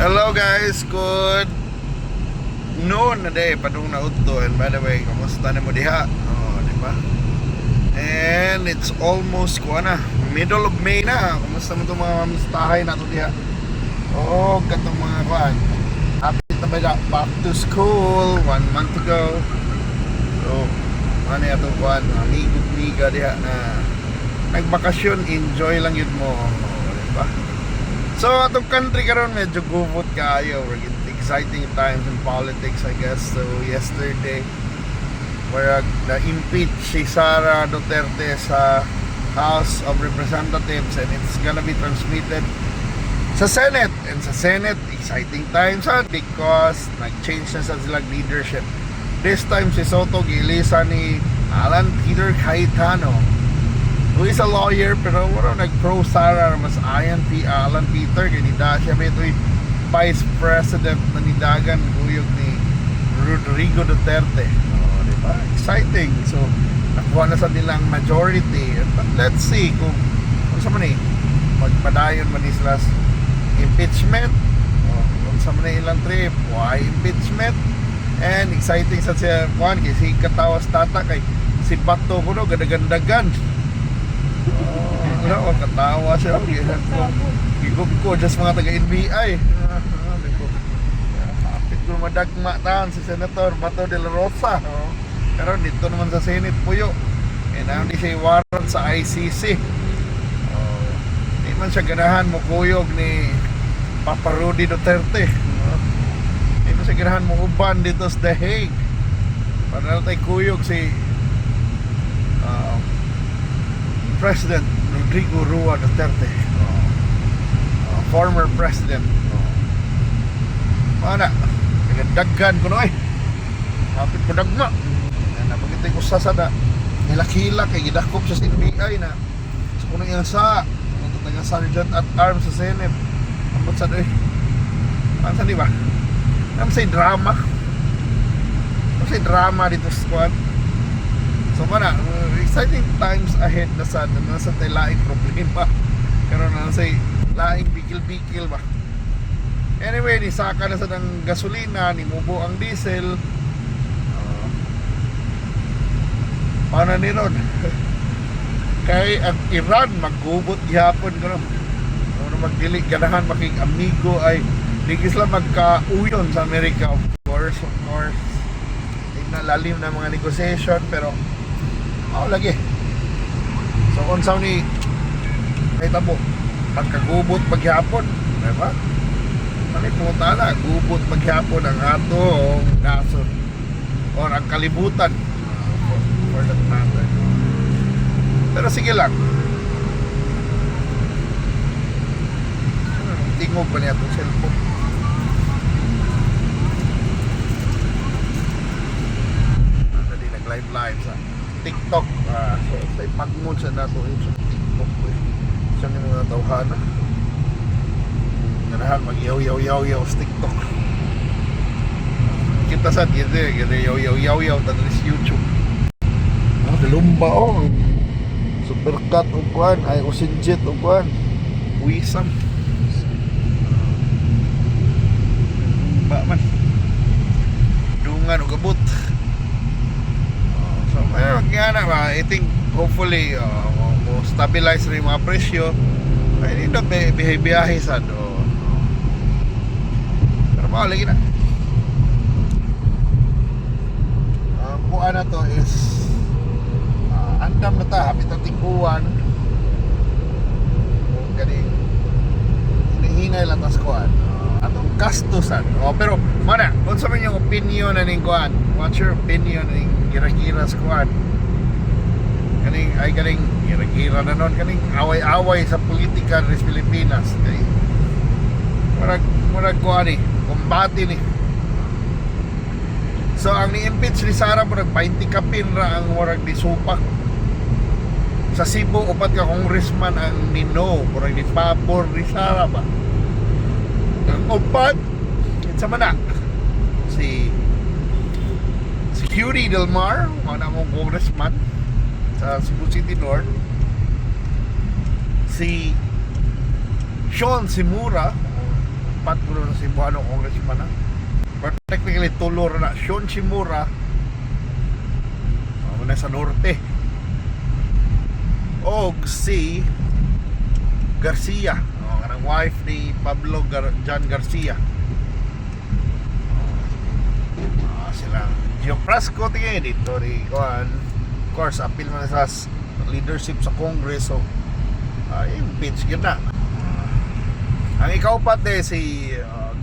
Hello guys, good noon na day, padung na udto. And by the way, kamusta na mo diha? Oh, di ba? And it's almost middle of May na. Kamusta mo itong mga mamistahay na ito diha? Oh, katong mga kuan. Happy na ba back to school 1 month ago. So, ano yung itong kuan, amigo-miga diha na nagbakasyon, enjoy lang yun mo. Oh, di ba? So, atong country karon medyo gubot kayo. We're getting exciting times in politics, I guess. So, yesterday, where na-impeach si Sara Duterte sa House of Representatives, and it's gonna be transmitted sa Senate. And sa Senate, exciting times because nag-change na sa silang leadership. This time, si Soto gilisa ni Alan Peter Cayetano, who is a lawyer pero wala nag-pro Sara mas Alan Peter ganida siya ba ito'y Vice President na nidagan guyog ni Rodrigo Duterte. Oh, diba? Exciting. So nakuha na sa nilang majority, but let's see kung sa man magpadayon man islas impeachment, kung sa man ilang trip why impeachment. And exciting sa siya kuhan kasi katawas tata kay si Bato kuno gadagandagan. Oh, katawa siya. Gigog ko just mga taga-NBI. Kapit ko madagma taon si Senator Bato de la Rosa. Pero dito naman sa Senate puyo. And hindi siya warrant sa ICC. Hindi man siya ganahan mo kuyog ni Papa Rudy Duterte. Hindi man siya ganahan mo uban dito sa The Hague. Para tayo kuyog si President Rodrigo Rua Duterte, former president. Mana nagdaggan ko no hapit ko dagma na pagitay ko sa sada nilakila kay gidakop sa NBI na sa kunang iyang sa taga Sergeant at Arms sa Senate ambot sa doy ano di ba say drama dito sa squad. So mana, exciting times ahead na sa laing problema. Pero na sa laing bikil-bikil ba. Anyway, nisaka na sa ng gasolina, nimubo ang diesel. Paano ni Ron? Kay ang Iran maggubot gihapon ko no. Ano magdili ganahan making amigo ay digis lang magkauyon sa Amerika, of course. Lalim na mga negotiation pero lagi. So unsaw ni ay tabo pagkagubot paghapon, di ba? Mali pumunta na gubot paghapon ang atong kaso or ang kalibutan for that matter. Pero sige lang. Tingog pa niya itong cellphone. Live sa TikTok. So sa ipagmod sa nato sa TikTok sa mga tawhana ganahan mag-yaw sa TikTok. Kita sa gede yaw tanong sa YouTube. Dalumba supercut o kuan ay osinjet o kuan wisam ba man dungan o gabot. So, magkana ba? I think hopefully mo stabilize rin mga presyo. Ay hindi na biyahe sa do. Pero lagi na. Ang kuan na to is andam na ta hapit ang tingkuan. Ganing hinihinay lang tas kuan. Atong gastusan. Pero mana, kung sa man yung opinion na ning kuan? What's your opinion na ning gira-gira squad? Kaning gira-gira na nun, kaning away-away sa politika ng Pilipinas. Kaning murag kuan ni, kumbati ni. So ang ni-impeach ni Sara murag 20 kapin ra ang murag di supak. Sa Cebu upat ka congressman ang nino, murag di pabor ni Sara ba. Ang upat sa mana si Curie Del Mar, mga mong congressman sa Cebu City North, si Sean Simura, upat ko na si Cebuano congressman na. But technically tulor na Sean Shimura na sa norte. O si Garcia, kanang wife ni Pablo John Garcia. Silang Geofrasco tingin dito ni Juan. Of course, appeal man sa leadership sa Congress, so impeach yun na. Ang ikaw pati si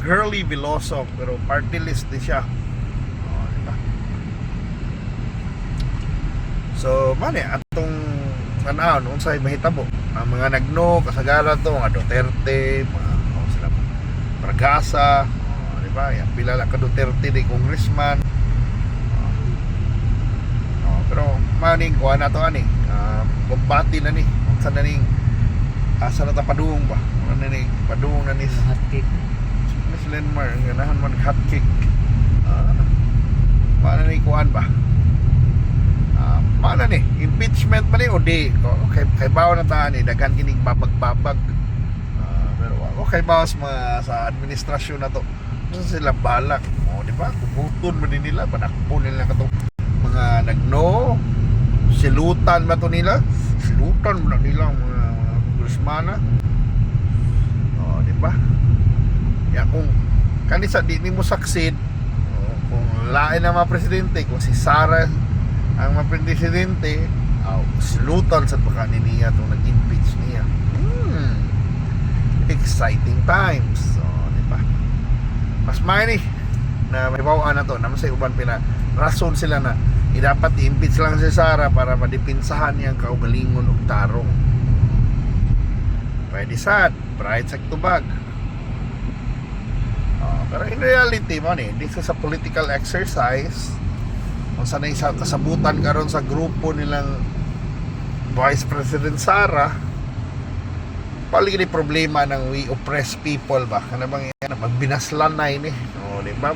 Girly Veloso, pero party list din siya. Diba? So mani atong tanaw noon sa mahitabo ang mga nagno kasagaran to, mga Duterte, mga sila Bragasa, diba? Yan pila ka Duterte di congressman. Pero maning kuha na to ani kumbati na ni sa naning asa na ta padung ba ano na ni padung na ni Hotcake. Miss Lenmar ganahan man hotcake. Mana ni kuan ba mana ni impeachment ba ni o di kay bawo na ta ni daghan kining babag-babag. Pero okay bawas mga sa administrasyon na to sila balak di ba kubuton man din nila panakbo nila katong mga nagno silutan ba to nila silutan mo na nila mga congressman di ba ya kung kanisa di mo succeed kung lain na mga presidente kung si Sara ang mga presidente silutan sa pagkanin niya itong nag-impeach niya exciting times di ba mas may na may bawaan na to naman sa uban pina rason sila na dapat i-impeach lang si Sara para madipinsahan niyang kaugalingon og tarong. Pwede sad, bright sa tubag. Pero in reality mo ni, this is a political exercise. Kung sanay sa kasabutan karon sa grupo nilang Vice President Sara, paligid ni problema ng we oppress people ba? Kana bang yan, magbinaslanay ni. Di ba?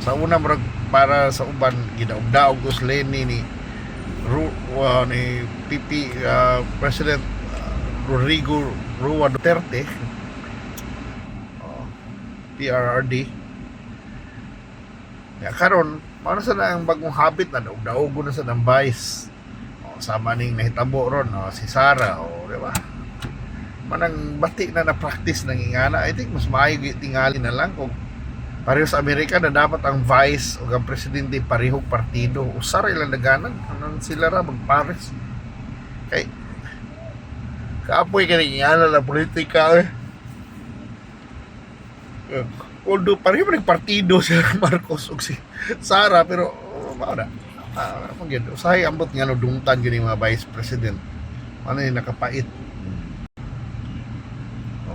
Sa una para sa uban gidaog-daog us Lenny ni President Rodrigo Rua Duterte PRRD ya karon paano sa na ang bagong habit na daog-daog na sa ng vice sama ning nahitabo ron si Sara di ba manang bati na practice nang ingana I think mas maayo tingali na lang kung pareho sa Amerika na dapat ang vice o ang presidente parehong partido usar ilang daganan anong sila ra magpares kay kaapoy kaningala na politika although pareho man partido si Marcos o si Sara pero mauna magyan usahay ambot nga no dungtan gini mga vice president ano yung nakapait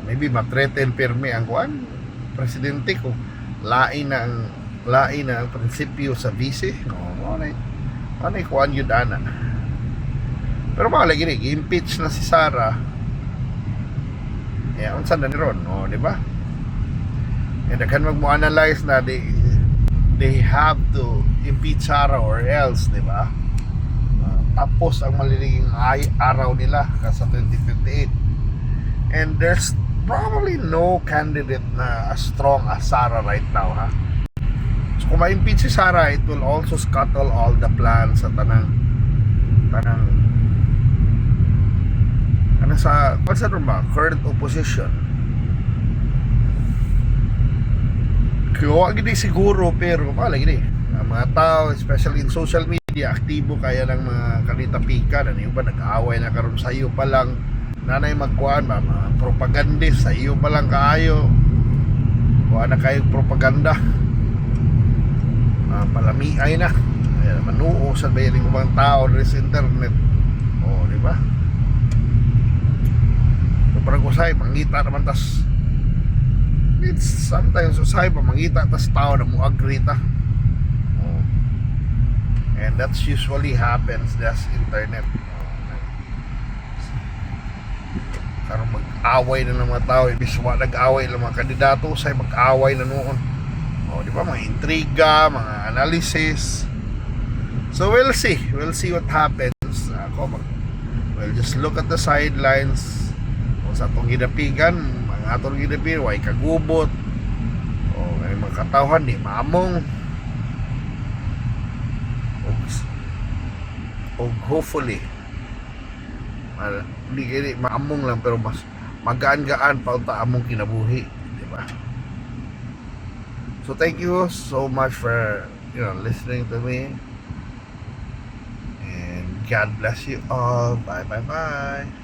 maybe matreten perme ang kuan presidente ko lain na ang prinsipyo sa vice ano kuan yun ana pero mga lagi rin impeach na si Sara unsan na ni ron di ba daghan magmo-analyze na they have to impeach Sara or else di ba tapos ang maliliging araw nila sa 2028 and there's probably no candidate na as strong as Sara right now so kung ma-impeach si Sara it will also scuttle all the plans sa tanang sa current opposition kaya gini siguro pero lagi ang mga tao especially in social media aktibo kaya ng mga kanita-pika na yung ba nag-aaway na karon sa iyo pa lang nanay magkuhan ba mga propagandist sa iyo pa lang kaayo kuha na kayo propaganda palamiay na manuo sa bayan ng mga tao sa internet di ba parang usay mangita naman tas it's sometimes usay pa mangita tas tao na mo agree ta and that's usually happens that's internet karon mag-away na ng mga tao ibiswa nag-away ng mga kandidato usay mag-away na noon di ba mga intriga mga analysis so we'll see what happens we'll just look at the sidelines sa atong gidapigan mga atong gidapigan way kagubot mga katawhan di maamong og hopefully di gini maamong lang pero mas magaan-gaan pa unta among kinabuhi, di ba? So thank you so much for listening to me, and God bless you all. Bye bye bye.